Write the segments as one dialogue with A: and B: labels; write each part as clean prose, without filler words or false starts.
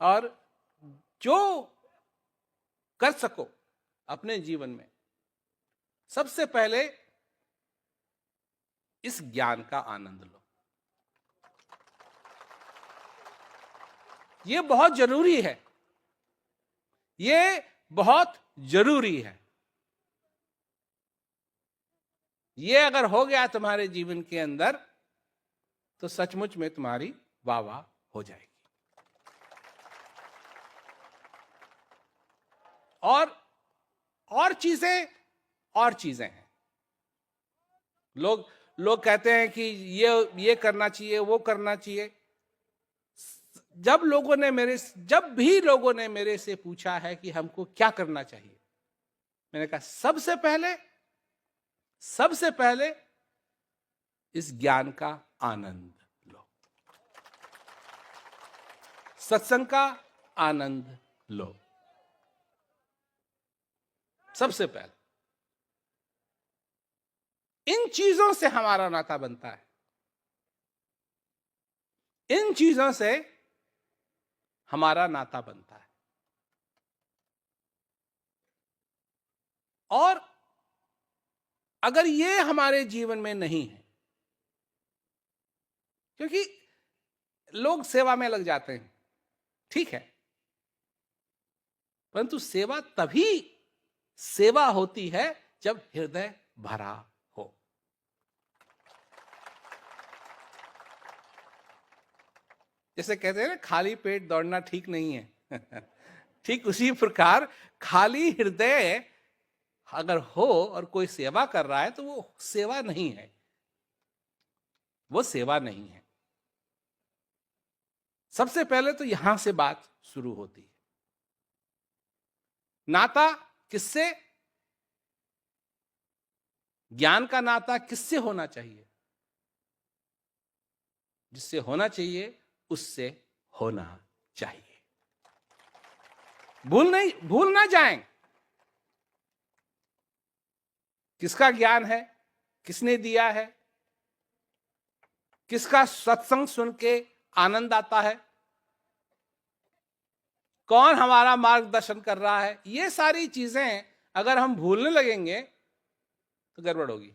A: और जो कर सको अपने जीवन में, सबसे पहले इस ज्ञान का आनंद लो। ये बहुत जरूरी है, ये बहुत जरूरी है। ये अगर हो गया तुम्हारे जीवन के अंदर तो सचमुच में तुम्हारी वाह वाह हो जाएगी। और चीजें हैं। लोग कहते हैं कि ये करना चाहिए, वो करना चाहिए। जब भी लोगों ने मेरे से पूछा है कि हमको क्या करना चाहिए, मैंने कहा सबसे पहले इस ज्ञान का आनंद लो, सत्संग का आनंद लो। सबसे पहले इन चीजों से हमारा नाता बनता है, इन चीजों से हमारा नाता बनता है। और अगर ये हमारे जीवन में नहीं है, क्योंकि लोग सेवा में लग जाते हैं, ठीक है, परंतु सेवा तभी सेवा होती है जब हृदय भरा हो। जैसे कहते हैं ना, खाली पेट दौड़ना ठीक नहीं है। ठीक उसी प्रकार खाली हृदय अगर हो और कोई सेवा कर रहा है तो वो सेवा नहीं है, वो सेवा नहीं है। सबसे पहले तो यहां से बात शुरू होती है। नाता किससे? ज्ञान का नाता किससे होना चाहिए? जिससे होना चाहिए उससे होना चाहिए। भूल ना जाएं किसका ज्ञान है, किसने दिया है, किसका सत्संग सुन के आनंद आता है, कौन हमारा मार्गदर्शन कर रहा है। ये सारी चीजें अगर हम भूलने लगेंगे तो गड़बड़ होगी,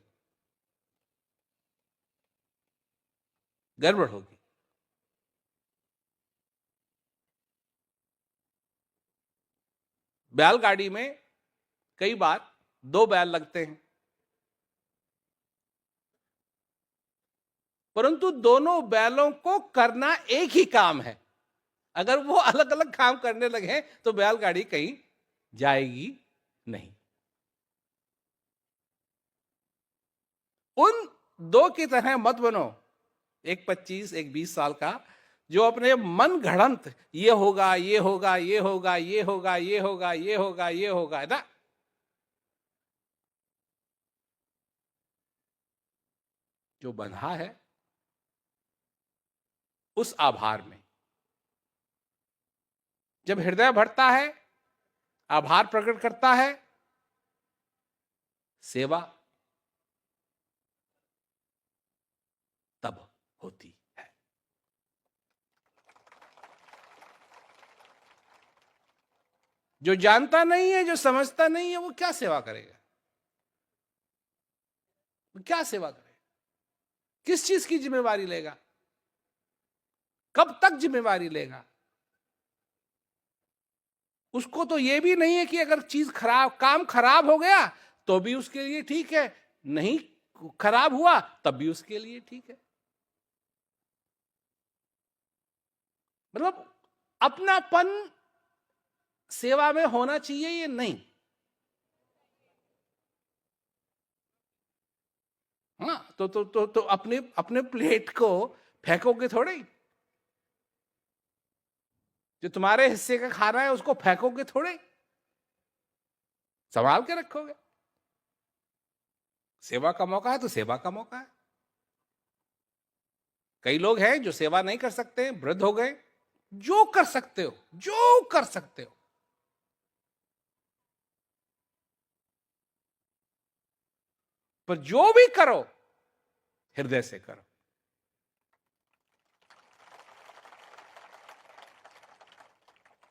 A: गड़बड़ होगी। बैलगाड़ी में कई बार 2 बैल लगते हैं, परंतु दोनों बैलों को करना एक ही काम है। अगर वो अलग अलग काम करने लगे तो बैलगाड़ी कहीं जाएगी नहीं। उन 2 की तरह मत बनो, एक 25 एक 20 साल का, जो अपने मन घड़ंत ये होगा ये होगा ये होगा ये होगा ये होगा ये होगा ये होगा ना। जो बंधा है उस आभार में, जब हृदय भरता है, आभार प्रकट करता है, सेवा तब होती है। जो जानता नहीं है, जो समझता नहीं है, वो क्या सेवा करेगा? वो क्या सेवा करेगा? किस चीज की जिम्मेवारी लेगा? कब तक जिम्मेवारी लेगा? उसको तो ये भी नहीं है कि अगर काम खराब हो गया तो भी उसके लिए ठीक है, नहीं खराब हुआ तब भी उसके लिए ठीक है। मतलब अपनापन सेवा में होना चाहिए, ये नहीं। हाँ, तो अपने अपने प्लेट को फेंकोगे थोड़े ही। जो तुम्हारे हिस्से का खाना है उसको फेंकोगे थोड़े, संभाल के रखोगे। सेवा का मौका है तो सेवा का मौका है। कई लोग हैं जो सेवा नहीं कर सकते, वृद्ध हो गए। जो कर सकते हो, जो कर सकते हो, पर जो भी करो हृदय से करो।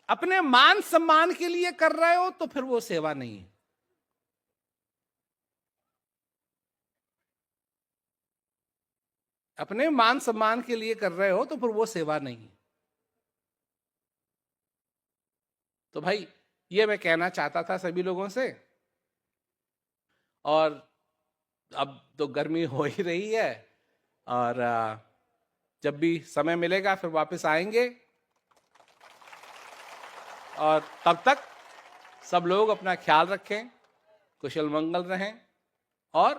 A: अपने मान सम्मान के लिए कर रहे हो तो फिर वो सेवा नहीं है। अपने मान सम्मान के लिए कर रहे हो तो फिर वो सेवा नहीं है। तो भाई ये मैं कहना चाहता था सभी लोगों से। और अब तो गर्मी हो ही रही है, और जब भी समय मिलेगा फिर वापस आएंगे, और तब तक सब लोग अपना ख्याल रखें, कुशल मंगल रहें, और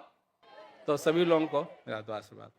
A: तो सभी लोगों को मेरा आशीर्वाद।